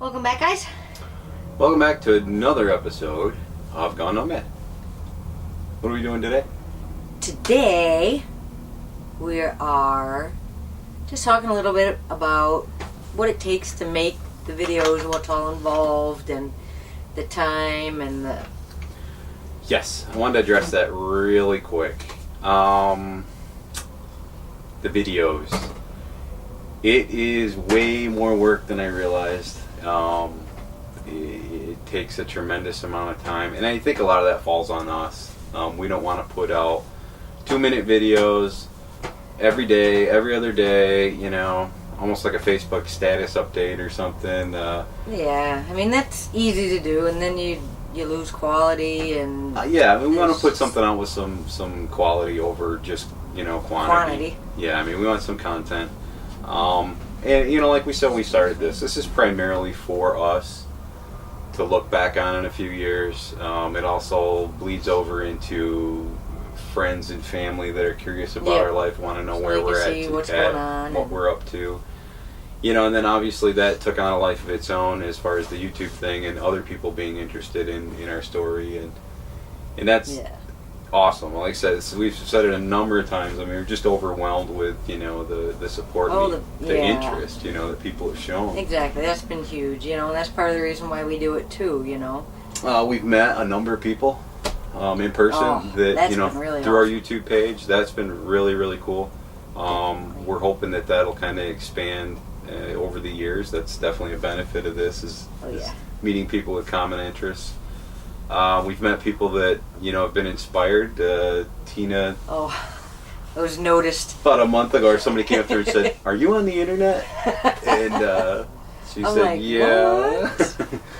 Welcome back, guys. Welcome back to another episode of Gone NoMad. What are we doing today? Today, we are just talking a little bit about what it takes to make the videos, what's all involved, and the time and the... Yes, I wanted to address that really quick. The videos. It is way more work than I realized. It takes a tremendous amount of time, and I think a lot of that falls on us. We don't want to put out 2-minute videos every day, every other day, you know, almost like a Facebook status update or something. Yeah, I mean, that's easy to do, and then you lose quality and... yeah, I mean, we want to put something out with some quality over just, you know, quantity. Yeah, I mean, we want some content. And, you know, like we said when we started this is primarily for us to look back on in a few years. It also bleeds over into friends and family that are curious about our life, want to know where we're at, what's going on, what we're up to. You know, and then obviously that took on a life of its own as far as the YouTube thing and other people being interested in our story, and that's awesome. Like I said, we've said it a number of times. I mean, we're just overwhelmed with, you know, the support, the interest, you know, that people have shown. Exactly, that's been huge, you know, and that's part of the reason why we do it too, you know. We've met a number of people in person that, you know, really through our YouTube page. That's been really, really cool. We're hoping that that'll kind of expand over the years. That's definitely a benefit of this is meeting people with common interests. We've met people that, you know, have been inspired. Tina. Oh, I was noticed. About a month ago, or somebody came up to her and said, "Are you on the internet?" And she said, like, "Yeah."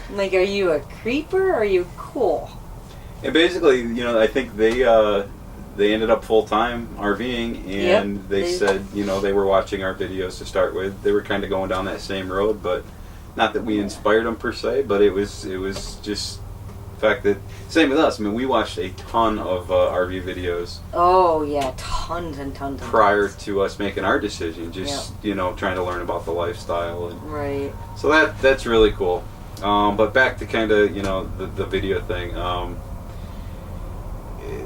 I'm like, "Are you a creeper? Or are you cool?" And basically, you know, I think they ended up full-time RVing, and they said, you know, they were watching our videos to start with. They were kind of going down that same road, but not that we inspired them per se, but it was just the fact that, same with us. I mean, we watched a ton of RV videos. Oh yeah, tons and tons. Prior to us making our decision, just you know, trying to learn about the lifestyle, and right. So that's really cool. But back to kind of, you know, the video thing.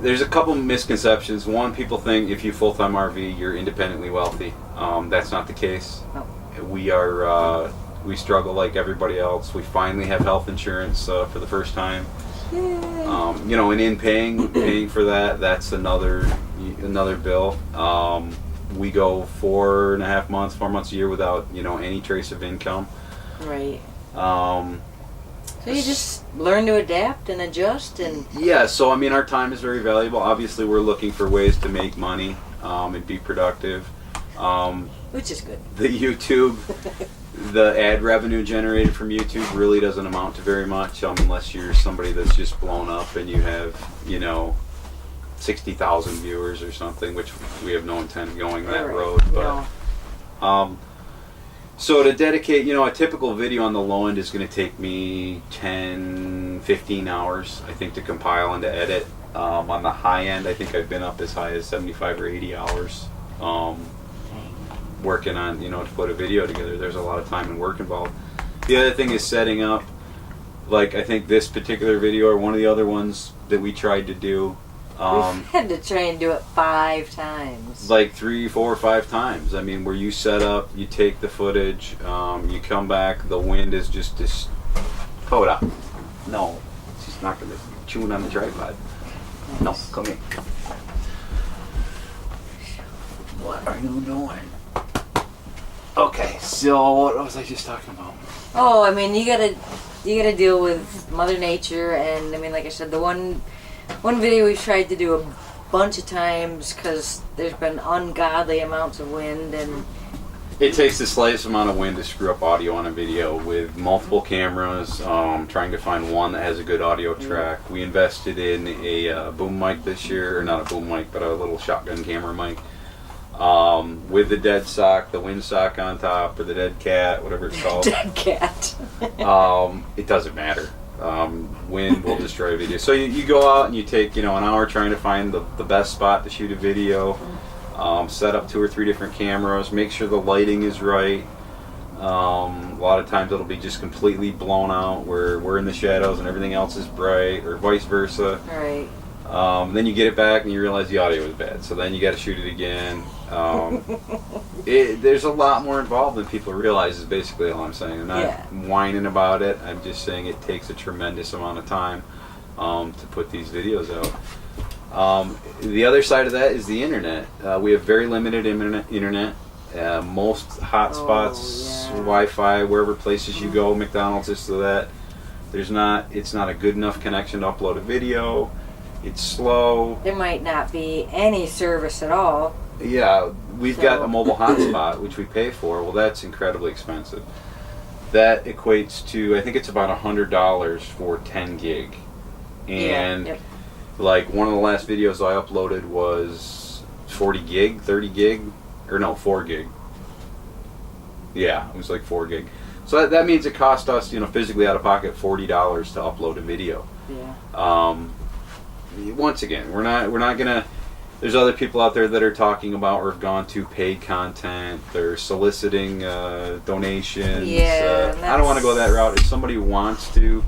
There's a couple misconceptions. One, people think if you full-time RV, you're independently wealthy. That's not the case. No. We struggle like everybody else. We finally have health insurance for the first time. You know, and in paying for that, that's another bill. We go 4 months a year without, you know, any trace of income. Right. So you just learn to adapt and adjust, and so I mean, our time is very valuable. Obviously, we're looking for ways to make money and be productive. Which is good. The YouTube, the ad revenue generated from YouTube really doesn't amount to very much, unless you're somebody that's just blown up and you have, you know, 60,000 viewers or something, which we have no intent of going that road. But so to dedicate, you know, a typical video on the low end is going to take me 10-15 hours, I think, to compile and to edit. On the high end, I think I've been up as high as 75 or 80 hours working on, you know, to put a video together. There's a lot of time and work involved. The other thing is setting up, like I think this particular video or one of the other ones that we tried to do. We've had to try and do it 5 times. Like 3, 4, 5 times. I mean, where you set up, you take the footage, you come back, the wind is just this. Hold up. No, she's not going to be chewing on the tripod. No, come here. What are you doing? Okay, so what was I just talking about? Oh, I mean, you gotta deal with Mother Nature, and I mean, like I said, the one video we've tried to do a bunch of times because there's been ungodly amounts of wind, and it takes the slightest amount of wind to screw up audio on a video with multiple cameras, trying to find one that has a good audio track. We invested in a boom mic this year, or not a boom mic, but a little shotgun camera mic. With the dead sock, the wind sock on top, or the dead cat, whatever it's called. Dead cat. It doesn't matter. Wind will destroy a video. So you go out and you take, you know, an hour trying to find the best spot to shoot a video. Set up 2 or 3 different cameras. Make sure the lighting is right. A lot of times it'll be just completely blown out where we're in the shadows and everything else is bright, or vice versa. Right. Then you get it back and you realize the audio was bad, so then you got to shoot it again. There's a lot more involved than people realize, is basically all I'm saying. I'm not whining about it. I'm just saying it takes a tremendous amount of time to put these videos out. The other side of that is the internet. We have very limited internet. Most hotspots, Wi-Fi, wherever places you go, McDonald's, this or that, it's not a good enough connection to upload a video. It's slow. There might not be any service at all. Yeah, we've got a mobile hotspot, which we pay for. Well, that's incredibly expensive. That equates to, I think it's about $100 for 10 gig. And like one of the last videos I uploaded was 40 gig, 30 gig, or no, 4 gig. Yeah, it was like 4 gig. So that means it cost us, physically out of pocket $40 to upload a video. Yeah. Once again, we're not gonna. There's other people out there that are talking about or have gone to paid content. They're soliciting donations. Yeah, I don't want to go that route. If somebody wants to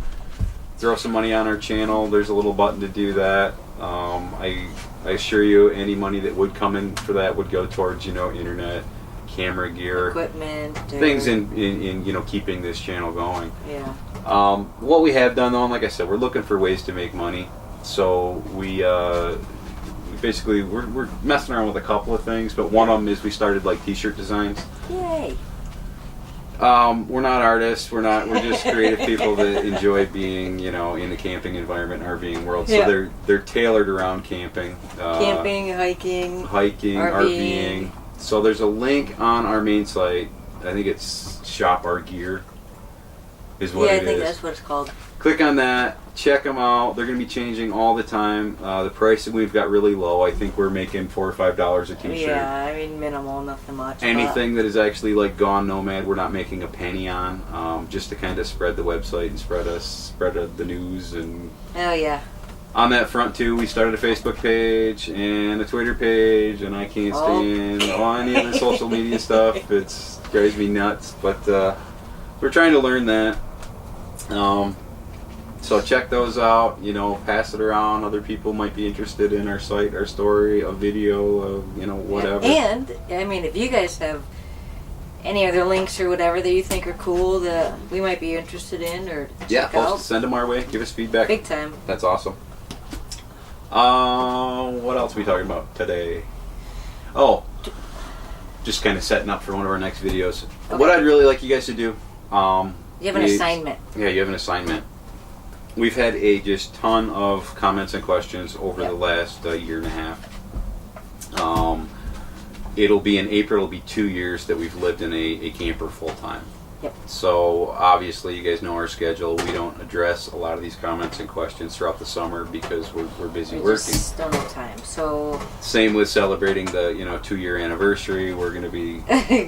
throw some money on our channel, there's a little button to do that. I assure you, any money that would come in for that would go towards internet, camera gear, equipment, things in keeping this channel going. Yeah. What we have done though, and like I said, we're looking for ways to make money. So we basically we're messing around with a couple of things, but one of them is we started like t-shirt designs. Yay. We're not artists. We're just creative people that enjoy being in the camping environment, RVing world. So they're tailored around camping. Camping, hiking, RVing. So there's a link on our main site. I think it's Shop Our Gear. Is what it is. I think that's what it's called. Click on that. Check them out. They're going to be changing all the time. The price that we've got really low. I think we're making $4 or $5 a t-shirt. Yeah, I mean minimal, nothing much. Anything that is actually like gone NoMad, we're not making a penny on. Just to kind of spread the website and spread the news. And on that front too, we started a Facebook page and a Twitter page, and I can't stand any of the social media stuff. It drives me nuts. But we're trying to learn that. So check those out, pass it around. Other people might be interested in our site, our story, a video, whatever. And, I mean, if you guys have any other links or whatever that you think are cool that we might be interested in or check out. Send them our way. Give us feedback. Big time. That's awesome. What else are we talking about today? Oh, just kind of setting up for one of our next videos. Okay. What I'd really like you guys to do. You have an assignment. Yeah, you have an assignment. We've had a just ton of comments and questions over the last year and a half. It'll be in April, it'll be 2 years that we've lived in a camper full time. Yep. So obviously you guys know our schedule. We don't address a lot of these comments and questions throughout the summer because we're busy working. We just don't have time. So same with celebrating the 2-year anniversary. We're going to be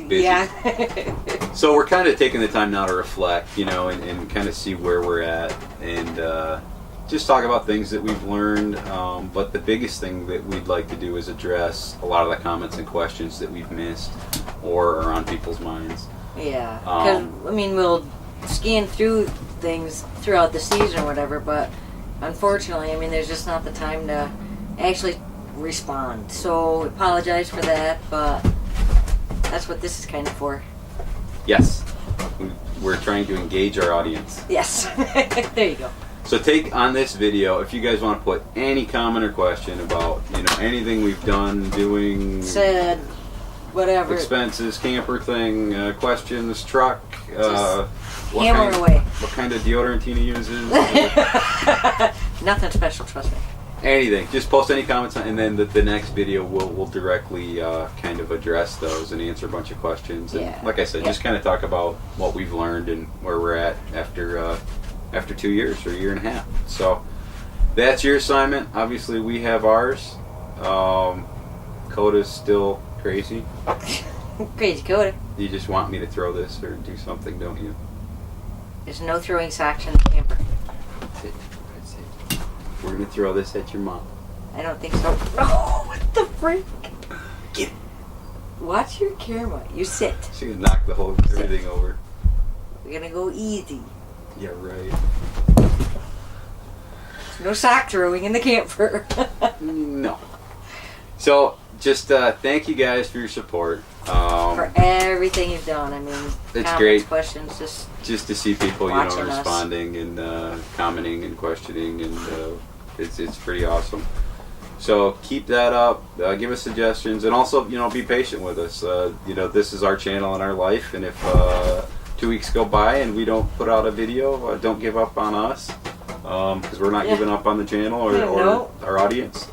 busy. Yeah. So we're kind of taking the time now to reflect, and kind of see where we're at, and just talk about things that we've learned. But the biggest thing that we'd like to do is address a lot of the comments and questions that we've missed or are on people's minds. Yeah, because we'll scan through things throughout the season or whatever, but unfortunately, there's just not the time to actually respond. So apologize for that, but that's what this is kind of for. Yes, we're trying to engage our audience. Yes, there you go. So take on this video, if you guys want to put any comment or question about anything we've done, doing, said, whatever, expenses, camper thing, questions, truck, hammer away. What kind of deodorant Tina uses? Nothing special, trust me. Anything, just post any comments, and then the next video will directly kind of address those and answer a bunch of questions. And like I said, just kind of talk about what we've learned and where we're at after 2 years or a year and a half. So that's your assignment. Obviously, we have ours. Coda's still crazy. Crazy Coda. You just want me to throw this or do something, don't you? There's no throwing socks in the camper. We're going to throw this at your mom. I don't think so. Oh, what the freak? Get it. Watch your camera. You sit. She can knock the whole everything over. We're gonna go easy. Yeah, right. No sock throwing in the camper. No. So, just thank you guys for your support. For everything you've done. I mean, it's comments, great. questions, Just to see people, watching responding and commenting and questioning, and it's pretty awesome. So keep that up. Give us suggestions, and also, be patient with us. This is our channel and our life, and if 2 weeks go by and we don't put out a video, don't give up on us, because we're not giving up on the channel or our audience.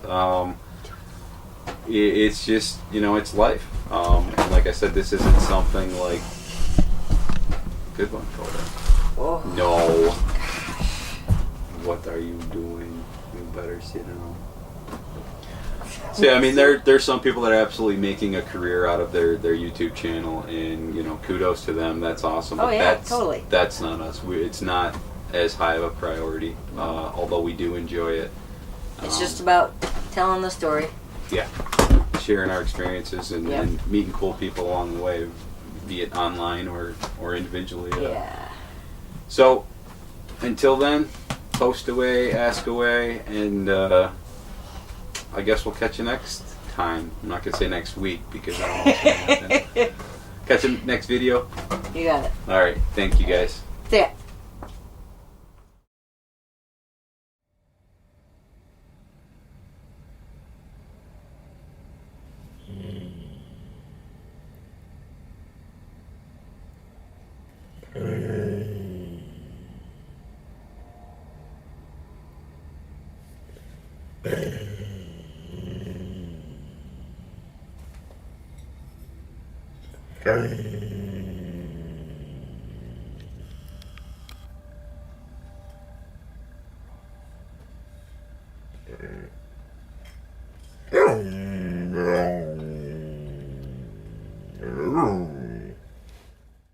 It's just, it's life. And like I said, this isn't something like... Good one, Coda. Oh. No. What are you doing? You better sit down. So yeah, I mean, there's some people that are absolutely making a career out of their YouTube channel, and kudos to them. That's awesome. Oh, but yeah, totally. That's not us. It's not as high of a priority, although we do enjoy it. It's just about telling the story. Yeah, sharing our experiences and meeting cool people along the way, be it online or individually. Yeah. So until then, post away, ask away, and I guess we'll catch you next time. I'm not gonna say next week because I don't know what's gonna happen. Catch you next video. You got it. All right. Thank you guys. See ya. Okay.